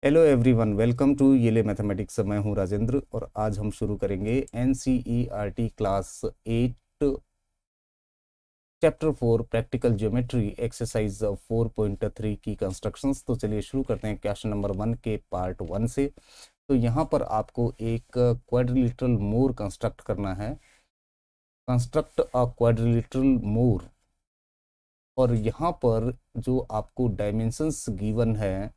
Hello everyone, welcome to येले mathematics. मैं हूं राजेंद्र और आज हम शुरू करेंगे NCERT class 8 chapter 4 practical geometry exercise 4.3 की कंस्ट्रक्शंस। तो चलिए शुरू करते हैं क्वेश्चन नंबर 1 के पार्ट 1 से। तो यहाँ पर आपको एक क्वाड्रिलेटरल मोर कंस्ट्रक्ट करना है। कंस्ट्रक्ट अ क्वाड्रिलेटरल मोर। और यहाँ पर जो आपको डायमेंशंस गिवन है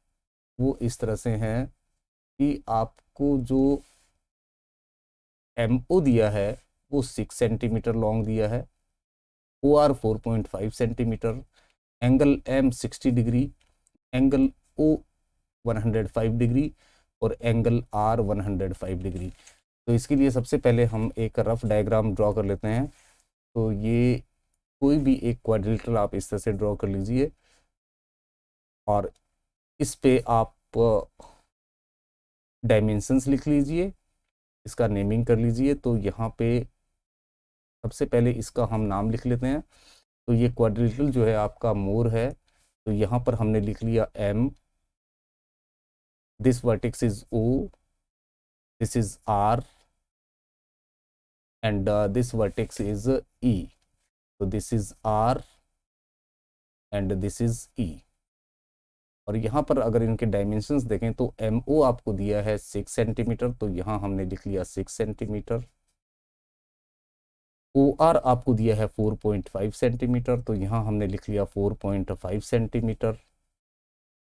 वो इस तरह से हैं कि आपको जो MO दिया है वो 6 सेंटीमीटर लॉन्ग दिया है, OR 4.5 centimetre, angle M 60 degree, angle O 105 degree और एंगल R 105 डिग्री। तो इसके लिए सबसे पहले हम एक रफ डायग्राम ड्रॉ कर लेते हैं। तो ये कोई भी एक क्वाड्रिलेटरल आप इस तरह से ड्रॉ कर लीजिए और इस पे आप डायमेंशंस लिख लीजिए, इसका नेमिंग कर लीजिए। तो यहाँ पे सबसे पहले इसका हम नाम लिख लेते हैं। तो ये क्वाड्रिलेटरल जो है आपका मोर है। तो यहाँ पर हमने लिख लिया M, this vertex is O, this is R and this vertex is E। तो this is R and this is E। और यहाँ पर अगर इनके डायमेंशंस देखें तो MO आपको दिया है 6 सेंटीमीटर, तो यहाँ हमने लिख लिया 6 सेंटीमीटर। OR आपको दिया है 4.5 सेंटीमीटर, तो यहाँ हमने लिख लिया 4.5 सेंटीमीटर।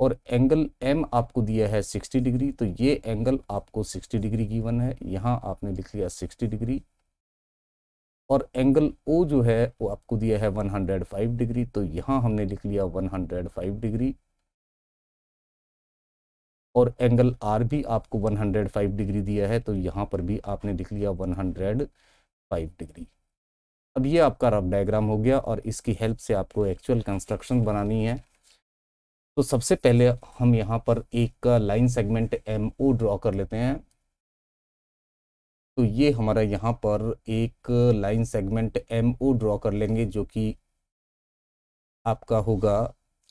और एंगल M आपको दिया है 60 डिग्री, तो ये एंगल आपको 60 डिग्री गिवन है, यहाँ आपने लिख लिया 60 डिग्री। और एंगल O जो है वो आपको दिया है 105 डिग्री, तो यहाँ हमने लिख लिया 105 डिग्री। और एंगल R भी आपको 105 डिग्री दिया है, तो यहाँ पर भी आपने लिख लिया 105 डिग्री। अब ये आपका रफ डायग्राम हो गया और इसकी हेल्प से आपको एक्चुअल कंस्ट्रक्शन बनानी है। तो सबसे पहले हम यहाँ पर एक लाइन सेगमेंट MO ड्रॉ कर लेते हैं। तो ये हमारा यहाँ पर एक लाइन सेगमेंट MO ड्रॉ कर लेंगे जो कि आपका होगा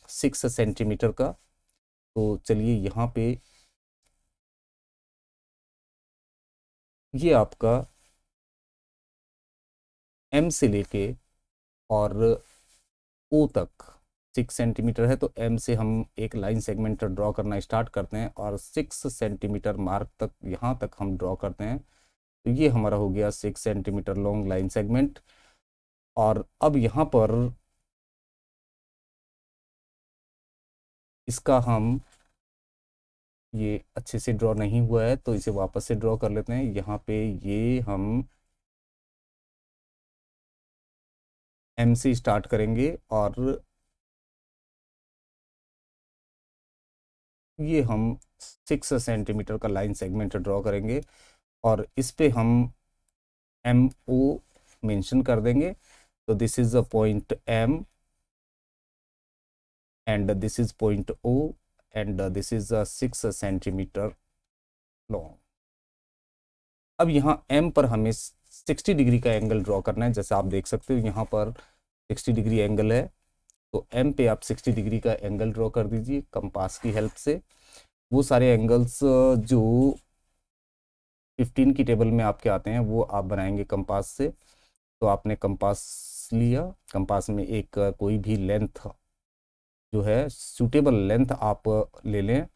6 सेंटीमीटर का। तो चलिए यहाँ पे ये आपका M से लेके और O तक 6 सेंटीमीटर है। तो M से हम एक लाइन सेगमेंट ड्रॉ करना स्टार्ट करते हैं और 6 सेंटीमीटर मार्क तक यहाँ तक हम ड्रॉ करते हैं। तो ये हमारा हो गया 6 सेंटीमीटर लॉन्ग लाइन सेगमेंट। और अब यहाँ पर इसका हम ये अच्छे से ड्रॉ नहीं हुआ है तो इसे वापस से ड्रॉ कर लेते हैं। यहाँ पे ये हम M से स्टार्ट करेंगे और ये हम 6 सेंटीमीटर का लाइन सेगमेंट ड्रॉ करेंगे और इस पे हम MO मेंशन कर देंगे। तो this is a point M and this is point O and this is 6 centimetre long. अब यहाँ M पर हमें 60 डिग्री का एंगल ड्रॉ करना है। जैसे आप देख सकते हो यहाँ पर 60 डिग्री एंगल है, तो M पे आप 60 डिग्री का एंगल ड्रॉ कर दीजिए कंपास की हेल्प से। वो सारे एंगल्स जो 15 की टेबल में आपके आते हैं वो आप बनाएंगे कंपास से। तो आपने कंपास लिया, कंपास में एक कोई भी लेंथ जो है सूटेबल लेंथ आप ले लें,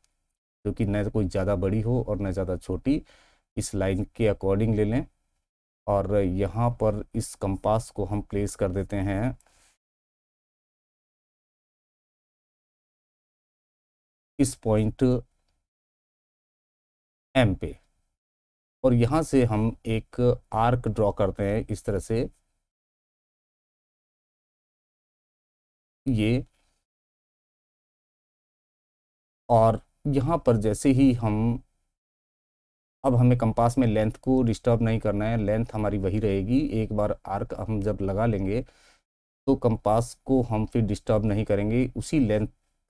जो कि न कोई ज़्यादा बड़ी हो और न ज़्यादा छोटी, इस लाइन के अकॉर्डिंग ले लें। और यहाँ पर इस कंपास को हम प्लेस कर देते हैं इस पॉइंट M पे। और यहाँ से हम एक आर्क ड्रॉ करते हैं इस तरह से, ये। और यहाँ पर जैसे ही हम, अब हमें कंपास में लेंथ को डिस्टर्ब नहीं करना है, लेंथ हमारी वही रहेगी। एक बार आर्क हम जब लगा लेंगे तो कंपास को हम फिर डिस्टर्ब नहीं करेंगे, उसी लेंथ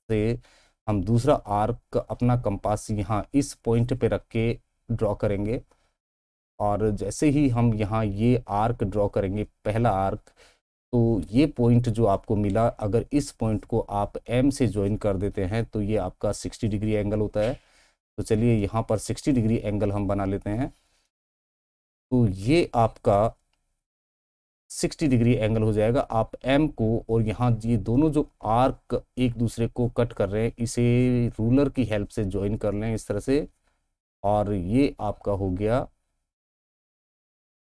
से हम दूसरा आर्क अपना कंपास यहाँ इस पॉइंट पे रख के ड्रॉ करेंगे। और जैसे ही हम यहाँ ये आर्क ड्रॉ करेंगे, पहला आर्क, तो ये पॉइंट जो आपको मिला, अगर इस पॉइंट को आप M से ज्वाइन कर देते हैं तो ये आपका 60 डिग्री एंगल होता है। तो चलिए यहाँ पर 60 डिग्री एंगल हम बना लेते हैं। तो ये आपका 60 डिग्री एंगल हो जाएगा। आप एम को और यहाँ ये दोनों जो आर्क एक दूसरे को कट कर रहे हैं, इसे रूलर की हेल्प से ज्वाइन कर लें इस तरह से, और ये आपका हो गया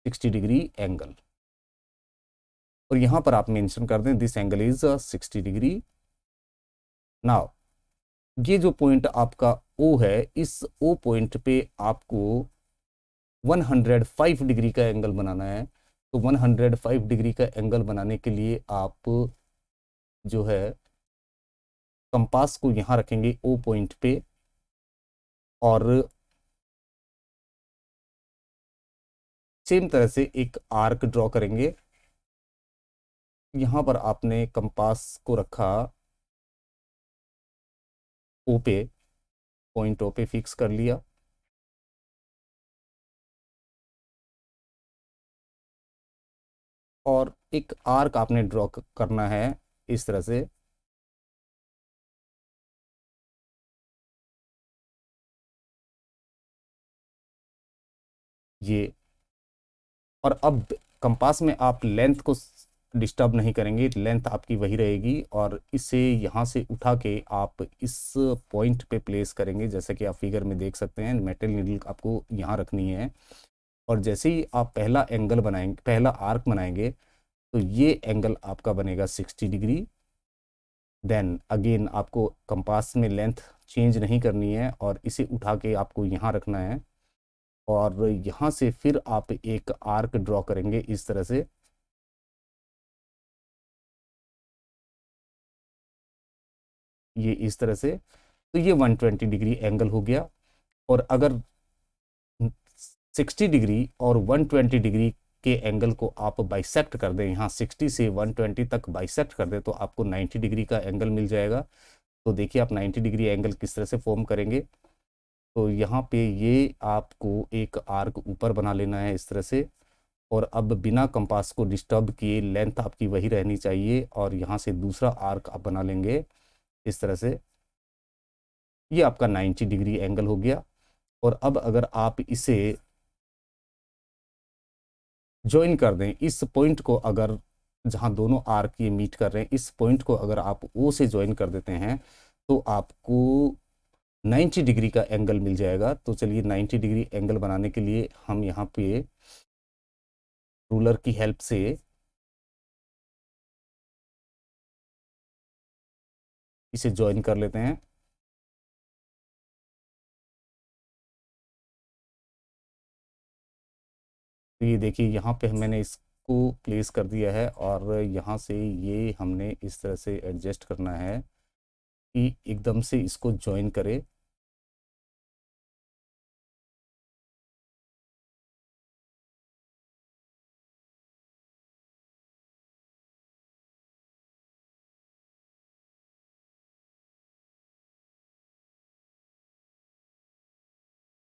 60 डिग्री एंगल। और यहाँ पर आप मेंशन कर दें this angle is 60 degree. Now ये जो पॉइंट आपका ओ है, इस ओ पॉइंट पे आपको 105 डिग्री का एंगल बनाना है। तो 105 डिग्री का एंगल बनाने के लिए आप जो है कंपास को यहाँ रखेंगे ओ पॉइंट पे, और सेम तरह से एक आर्क ड्रॉ करेंगे। यहाँ पर आपने कंपास को रखा ओ पे, पॉइंट ओ पे फिक्स कर लिया, और एक आर्क आपने ड्रॉ करना है इस तरह से। ये, और अब कंपास में आप लेंथ को डिस्टर्ब नहीं करेंगे, लेंथ आपकी वही रहेगी, और इसे यहाँ से उठा के आप इस पॉइंट पे प्लेस करेंगे। जैसे कि आप फिगर में देख सकते हैं, मेटल नीडल आपको यहाँ रखनी है, और जैसे ही आप पहला एंगल बनाएंगे, पहला आर्क बनाएंगे, तो ये एंगल आपका बनेगा 60 डिग्री। देन अगेन आपको कंपास में लेंथ चेंज नहीं करनी है, और इसे उठा के आपको यहाँ रखना है, और यहाँ से फिर आप एक आर्क ड्रॉ करेंगे इस तरह से। ये इस तरह से, तो ये 120 डिग्री एंगल हो गया। और अगर 60 डिग्री और 120 डिग्री के एंगल को आप बाइसेक्ट कर दें, यहाँ 60 से 120 तक बाइसेक्ट कर दें, तो आपको 90 डिग्री का एंगल मिल जाएगा। तो देखिए आप 90 डिग्री एंगल किस तरह से फॉर्म करेंगे। तो यहाँ पे ये आपको एक आर्क ऊपर बना लेना है इस तरह से, और अब बिना कंपास को डिस्टर्ब किए लेंथ आपकी वही रहनी चाहिए, और यहाँ से दूसरा आर्क आप बना लेंगे इस तरह से। ये आपका 90 डिग्री एंगल हो गया। और अब अगर आप इसे ज्वाइन कर दें, इस पॉइंट को, अगर जहां दोनों आर्क ये मीट कर रहे हैं, इस पॉइंट को अगर आप ओ से ज्वाइन कर देते हैं, तो आपको 90 डिग्री का एंगल मिल जाएगा। तो चलिए 90 डिग्री एंगल बनाने के लिए हम यहाँ पे रूलर की हेल्प से इसे ज्वाइन कर लेते हैं। तो ये देखिए यहाँ पे मैंने इसको प्लेस कर दिया है, और यहाँ से ये हमने इस तरह से एडजस्ट करना है कि एकदम से इसको ज्वाइन करे।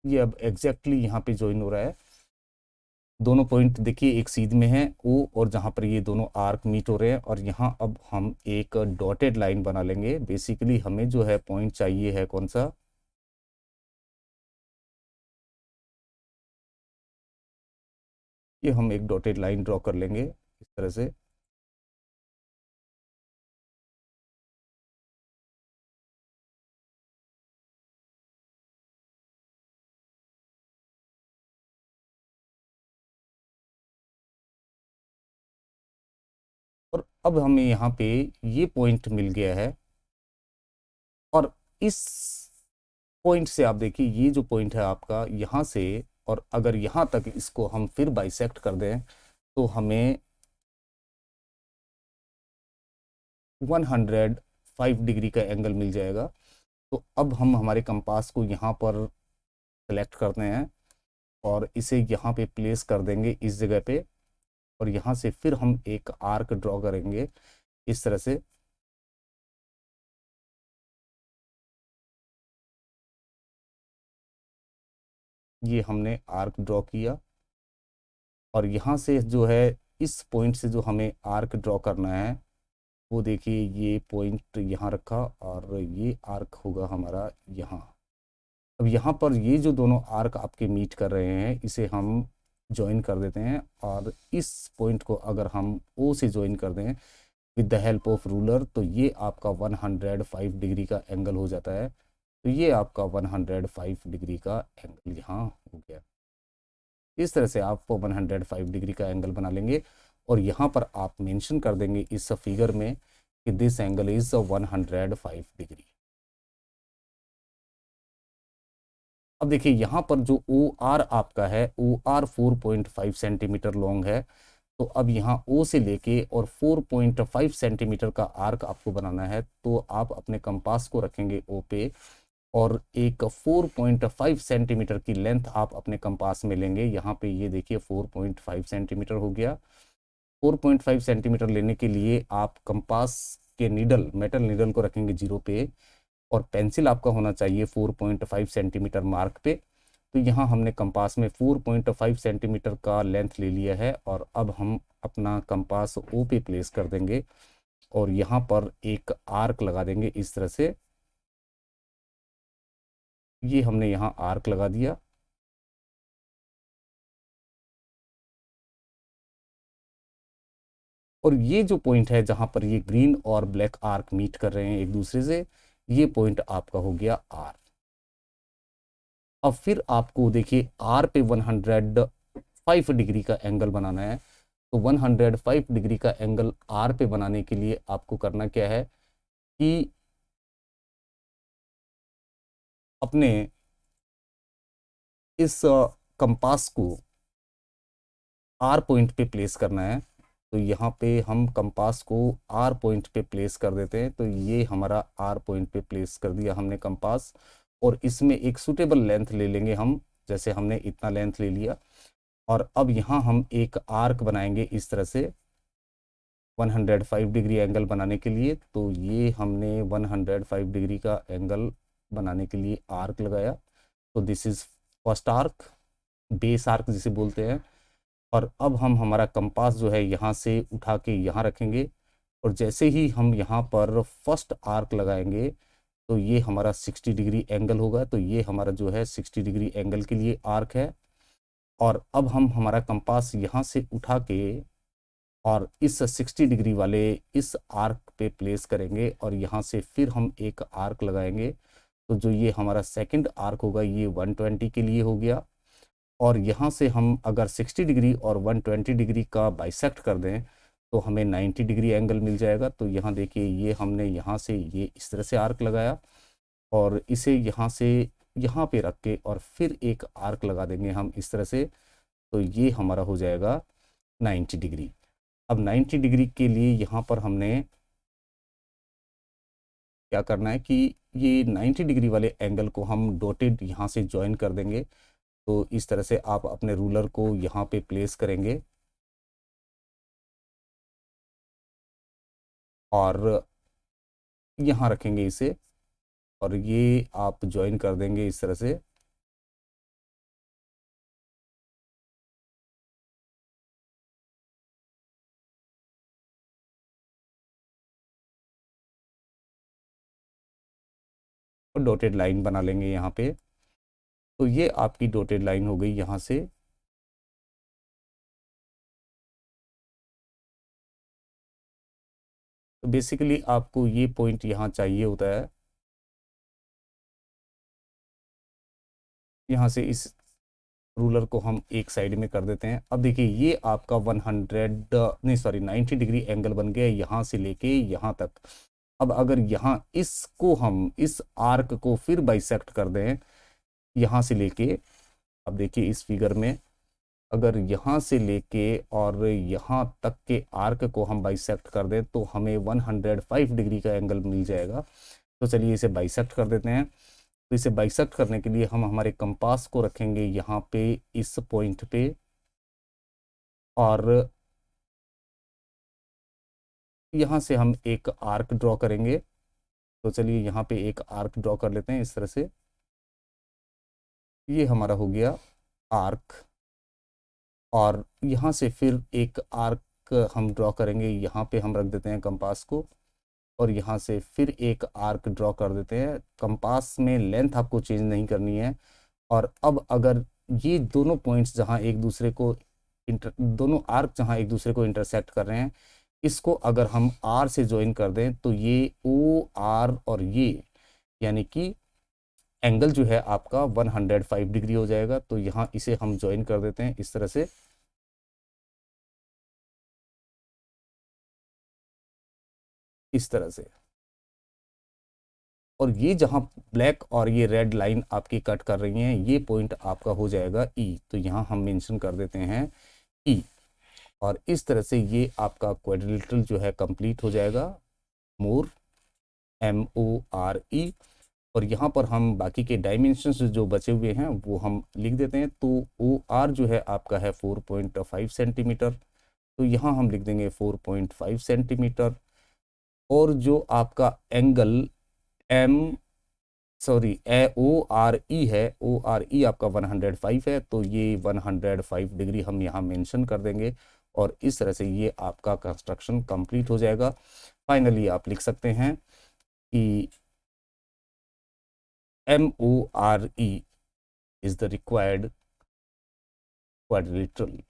ये अब एग्जैक्टली यहाँ पे ज्वाइन हो रहा है। दोनों पॉइंट देखिए एक सीध में है ओ, और जहाँ पर ये दोनों आर्क मीट हो रहे हैं, और यहाँ अब हम एक डॉटेड लाइन बना लेंगे। बेसिकली हमें जो है पॉइंट चाहिए है कौन सा, ये हम एक डॉटेड लाइन ड्रॉ कर लेंगे इस तरह से। और अब हमें यहाँ पे ये पॉइंट मिल गया है, और इस पॉइंट से आप देखिए ये जो पॉइंट है आपका यहाँ से, और अगर यहाँ तक इसको हम फिर बाइसेक्ट कर दें, तो हमें 105 डिग्री का एंगल मिल जाएगा। तो अब हम हमारे कंपास को यहाँ पर सेलेक्ट करते हैं, और इसे यहाँ पे प्लेस कर देंगे इस जगह पे, और यहाँ से फिर हम एक आर्क ड्रॉ करेंगे इस तरह से। ये हमने आर्क ड्रॉ किया, और यहाँ से जो है इस पॉइंट से जो हमें आर्क ड्रॉ करना है, वो देखिए ये पॉइंट यहाँ रखा, और ये आर्क होगा हमारा यहाँ। अब यहाँ पर ये जो दोनों आर्क आपके मीट कर रहे हैं इसे हम ज्वाइन कर देते हैं, और इस पॉइंट को अगर हम ओ से ज्वाइन कर दें with the help of ruler तो ये आपका 105 डिग्री का एंगल हो जाता है। तो ये आपका 105 डिग्री का एंगल यहाँ हो गया। इस तरह से आप 105 डिग्री का एंगल बना लेंगे, और यहाँ पर आप मेंशन कर देंगे इस फिगर में कि दिस एंगल इज 105 डिग्री। अब देखिए यहाँ पर जो ओ आर आपका है, ओ आर 4.5 सेंटीमीटर लॉन्ग है। तो अब यहाँ ओ से लेके और 4.5 सेंटीमीटर का आर्क आपको बनाना है, तो आप अपने कंपास को रखेंगे ओ पे, और एक 4.5 सेंटीमीटर की लेंथ आप अपने कंपास में लेंगे। यहाँ पे ये देखिए 4.5 सेंटीमीटर हो गया। 4.5 सेंटीमीटर लेने के लिए आप कंपास के नीडल, मेटल नीडल को रखेंगे 0 पे, और पेंसिल आपका होना चाहिए 4.5 सेंटीमीटर मार्क पे। तो यहाँ हमने कंपास में 4.5 सेंटीमीटर का लेंथ ले लिया है, और अब हम अपना कंपास ओ पे प्लेस कर देंगे, और यहाँ पर एक आर्क लगा देंगे इस तरह से। ये हमने यहाँ आर्क लगा दिया, और ये जो पॉइंट है जहाँ पर ये ग्रीन और ब्लैक आर्क मीट कर रहे हैं एक दूसरे से, ये पॉइंट आपका हो गया आर। अब फिर आपको देखिए आर पे 105 डिग्री का एंगल बनाना है। तो 105 डिग्री का एंगल आर पे बनाने के लिए आपको करना क्या है कि अपने इस कंपास को आर पॉइंट पे प्लेस करना है। तो यहाँ पे हम कंपास को आर पॉइंट पे प्लेस कर देते हैं। तो ये हमारा आर पॉइंट पे प्लेस कर दिया हमने कंपास, और इसमें एक सूटेबल लेंथ ले लेंगे हम, जैसे हमने इतना लेंथ ले लिया। और अब यहाँ हम एक आर्क बनाएंगे इस तरह से 105 डिग्री एंगल बनाने के लिए। तो ये हमने 105 डिग्री का एंगल बनाने के लिए आर्क लगाया। तो this is first arc, base arc जिसे बोलते हैं। और अब हम हमारा कंपास जो है यहाँ से उठा के यहाँ रखेंगे, और जैसे ही हम यहाँ पर फर्स्ट आर्क लगाएंगे तो ये हमारा 60 डिग्री एंगल होगा। तो ये हमारा जो है 60 डिग्री एंगल के लिए आर्क है। और अब हम हमारा कंपास यहाँ से उठा के और इस 60 डिग्री वाले इस आर्क पे प्लेस करेंगे, और यहाँ से फिर हम एक आर्क लगाएंगे। तो जो ये हमारा सेकंड आर्क होगा ये 120 के लिए हो गया। और यहाँ से हम अगर 60 डिग्री और 120 डिग्री का बाइसेक्ट कर दें तो हमें 90 डिग्री एंगल मिल जाएगा। तो यहाँ देखिए ये हमने यहाँ से ये इस तरह से आर्क लगाया, और इसे यहाँ से यहाँ पे रख के और फिर एक आर्क लगा देंगे हम इस तरह से। तो ये हमारा हो जाएगा 90 डिग्री। अब 90 डिग्री के लिए यहाँ पर हमने क्या करना है कि ये 90 डिग्री वाले एंगल को हम डॉटेड यहाँ से ज्वाइन कर देंगे। तो इस तरह से आप अपने रूलर को यहाँ पे प्लेस करेंगे, और यहाँ रखेंगे इसे, और ये आप ज्वाइन कर देंगे इस तरह से। और डॉटेड लाइन बना लेंगे यहाँ पे। तो ये आपकी डॉटेड लाइन हो गई यहाँ से। तो बेसिकली आपको ये पॉइंट यहाँ चाहिए होता है। यहाँ से इस रूलर को हम एक साइड में कर देते हैं। अब देखिए ये आपका 100 नहीं सॉरी 90 डिग्री एंगल बन गया यहाँ से लेके यहाँ तक। अब अगर यहाँ इसको हम इस आर्क को फिर बाइसेक्ट कर दें यहाँ से लेके, अब देखिए इस फिगर में अगर यहाँ से लेके और यहाँ तक के आर्क को हम बाइसेक्ट कर दें तो हमें 105 डिग्री का एंगल मिल जाएगा। तो चलिए इसे बाइसेक्ट कर देते हैं। तो इसे बाइसेक्ट करने के लिए हम हमारे कंपास को रखेंगे यहाँ पे इस पॉइंट पे, और यहाँ से हम एक आर्क ड्रॉ करेंगे। तो चलिए यहाँ पे एक आर्क ड्रॉ कर लेते हैं इस तरह से। ये हमारा हो गया आर्क, और यहाँ से फिर एक आर्क हम ड्रॉ करेंगे, यहाँ पे हम रख देते हैं कंपास को, और यहाँ से फिर एक आर्क ड्रॉ कर देते हैं। कंपास में लेंथ आपको चेंज नहीं करनी है। और अब अगर ये दोनों पॉइंट्स जहाँ एक दूसरे को दोनों आर्क जहाँ एक दूसरे को इंटरसेक्ट कर रहे हैं, इसको अगर हम आर से ज्वाइन कर दें तो ये ओ आर और ये यानी कि एंगल जो है आपका 105 डिग्री हो जाएगा। तो यहाँ इसे हम ज्वाइन कर देते हैं इस तरह से, इस तरह से। और ये जहाँ ब्लैक और ये रेड लाइन आपकी कट कर रही हैं, ये पॉइंट आपका हो जाएगा ई। तो यहाँ हम मेंशन कर देते हैं ई। और इस तरह से ये आपका क्वाड्रिलेटरल जो है कंप्लीट हो जाएगा, मोर MORE। और यहाँ पर हम बाकी के डायमेंशंस जो बचे हुए हैं वो हम लिख देते हैं। तो OR जो है आपका है 4.5 सेंटीमीटर, तो यहाँ हम लिख देंगे 4.5 सेंटीमीटर। और जो आपका एंगल ORE है, ORE आपका 105 है, तो ये 105 डिग्री हम यहाँ मेंशन कर देंगे। और इस तरह से ये आपका कंस्ट्रक्शन कंप्लीट हो जाएगा। फाइनली आप लिख सकते हैं कि MORE is the required quadrilateral।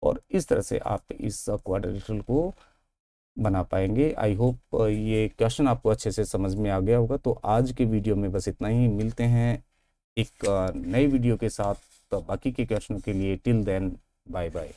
और इस तरह से आप इस क्वाड्रिलेटरल को बना पाएंगे। आई होप ये क्वेश्चन आपको अच्छे से समझ में आ गया होगा। तो आज के वीडियो में बस इतना ही, मिलते हैं एक नए वीडियो के साथ। तो बाकी के क्वेश्चनों के लिए टिल देन बाय बाय।